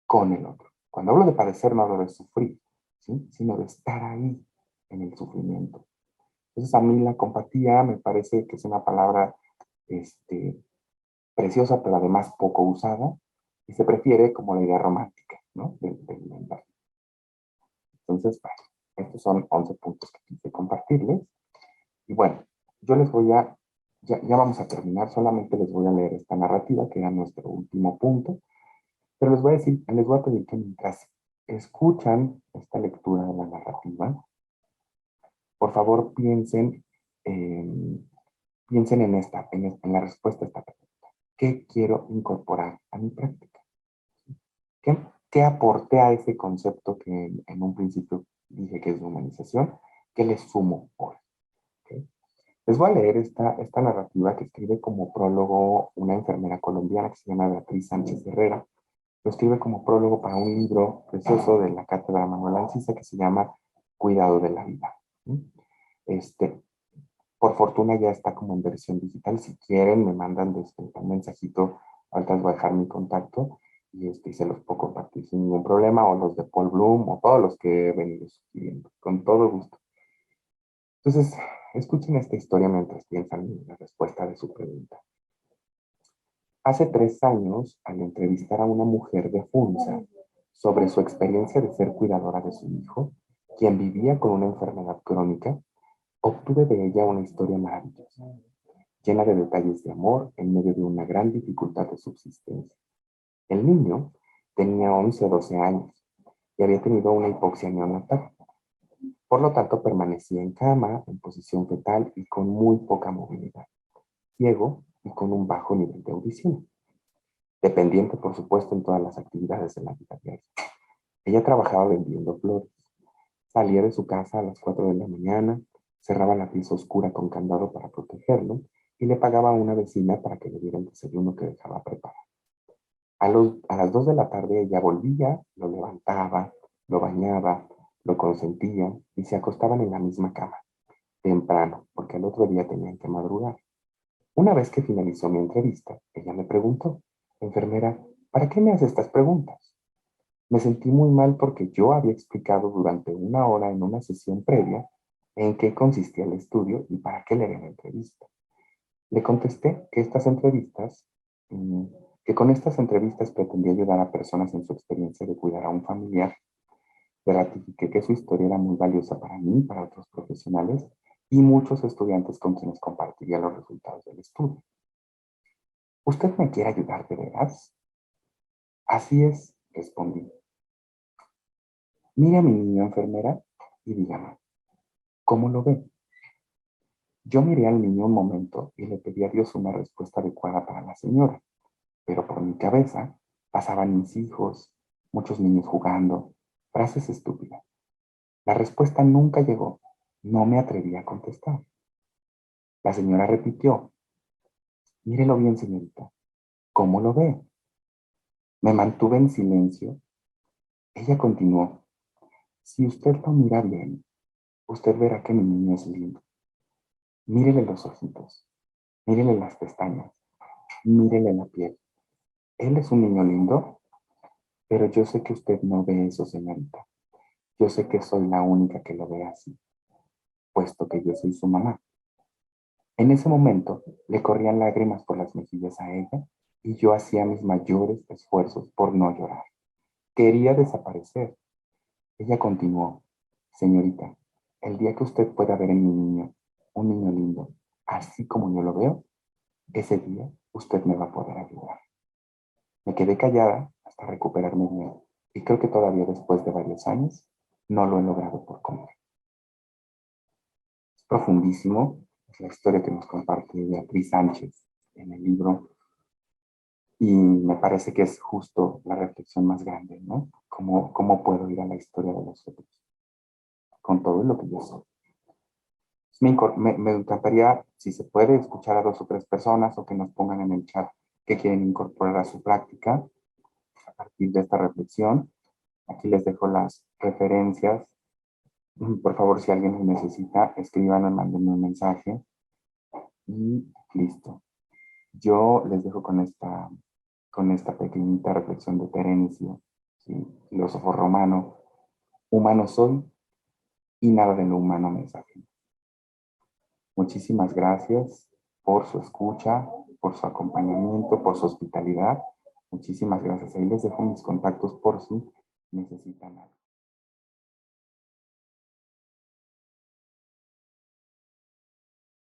con el otro. Cuando hablo de padecer, no hablo de sufrir, ¿sí? Sino de estar ahí en el sufrimiento. Entonces, a mí la compatía me parece que es una palabra preciosa, pero además poco usada, y se prefiere como la idea romántica, ¿no? Del lenguaje. Entonces, bueno, estos son 11 puntos que quise compartirles. Y bueno, yo les voy a, ya vamos a terminar, solamente les voy a leer esta narrativa, que era nuestro último punto, pero les voy a decir, les voy a pedir que mientras escuchan esta lectura de la narrativa, por favor piensen en la respuesta a esta pregunta. ¿Qué quiero incorporar a mi práctica? ¿Qué aporté a ese concepto que en un principio dije que es de humanización? ¿Qué le sumo hoy? ¿Okay? Les voy a leer esta narrativa que escribe como prólogo una enfermera colombiana que se llama Beatriz Sánchez Herrera. Lo escribe como prólogo para un libro precioso de la cátedra Manuel Ancisa que se llama Cuidado de la vida. Este, por fortuna ya está como en versión digital. Si quieren, me mandan un mensajito. Ahorita les voy a dejar mi contacto y se los puedo compartir sin ningún problema, o los de Paul Bloom, o todos los que he venido sugiriendo, con todo gusto. Entonces, escuchen esta historia mientras piensan en la respuesta de su pregunta. Hace 3 años, al entrevistar a una mujer de Funza sobre su experiencia de ser cuidadora de su hijo, quien vivía con una enfermedad crónica, obtuve de ella una historia maravillosa, llena de detalles de amor en medio de una gran dificultad de subsistencia. El niño tenía 11 o 12 años y había tenido una hipoxia neonatal. Por lo tanto, permanecía en cama, en posición fetal y con muy poca movilidad, ciego y con un bajo nivel de audición. Dependiente, por supuesto, en todas las actividades de la vida diaria. Ella trabajaba vendiendo flores. Salía de su casa a las 4 de la mañana, cerraba la pieza oscura con candado para protegerlo y le pagaba a una vecina para que le diera el desayuno que dejaba preparado. A las 2 de la tarde ella volvía, lo levantaba, lo bañaba, lo consentía y se acostaban en la misma cama, temprano, porque al otro día tenían que madrugar. Una vez que finalizó mi entrevista, ella me preguntó, enfermera, ¿para qué me hace estas preguntas? Me sentí muy mal porque yo había explicado durante 1 hora en una sesión previa en qué consistía el estudio y para qué le era la entrevista. Le contesté que con estas entrevistas pretendía ayudar a personas en su experiencia de cuidar a un familiar. Le ratifiqué que su historia era muy valiosa para mí, para otros profesionales y muchos estudiantes con quienes compartiría los resultados del estudio. ¿Usted me quiere ayudar de veras? Así es, respondí. Mire a mi niño, enfermera, y dígame, ¿cómo lo ve? Yo miré al niño un momento y le pedí a Dios una respuesta adecuada para la señora, pero por mi cabeza pasaban mis hijos, muchos niños jugando, frases estúpidas. La respuesta nunca llegó. No me atreví a contestar. La señora repitió, mírelo bien, señorita. ¿Cómo lo ve? Me mantuve en silencio. Ella continuó, si usted lo mira bien, usted verá que mi niño es lindo. Mírele los ojitos, mírele las pestañas, mírele la piel. ¿Él es un niño lindo? Pero yo sé que usted no ve eso, señorita. Yo sé que soy la única que lo ve así, puesto que yo soy su mamá. En ese momento le corrían lágrimas por las mejillas a ella y yo hacía mis mayores esfuerzos por no llorar. Quería desaparecer. Ella continuó, señorita, el día que usted pueda ver en mi niño, un niño lindo, así como yo lo veo, ese día usted me va a poder ayudar. Me quedé callada hasta recuperarme bien y creo que todavía después de varios años no lo he logrado por completo. Es profundísimo, es la historia que nos comparte Beatriz Sánchez en el libro y me parece que es justo la reflexión más grande, ¿no? ¿Cómo puedo ir a la historia de los otros con todo lo que yo soy? Me encantaría, si se puede, escuchar a 2 o 3 personas o que nos pongan en el chat que quieren incorporar a su práctica a partir de esta reflexión. Aquí les dejo las referencias. Por favor, si alguien lo necesita, escriban o mándenme un mensaje y listo. Yo les dejo con esta pequeñita reflexión de Terencio, ¿sí? Filósofo romano. Humano soy y nada de lo humano me es ajeno. Muchísimas gracias por su escucha, por su acompañamiento, por su hospitalidad. Muchísimas gracias. Ahí les dejo mis contactos por si necesitan algo.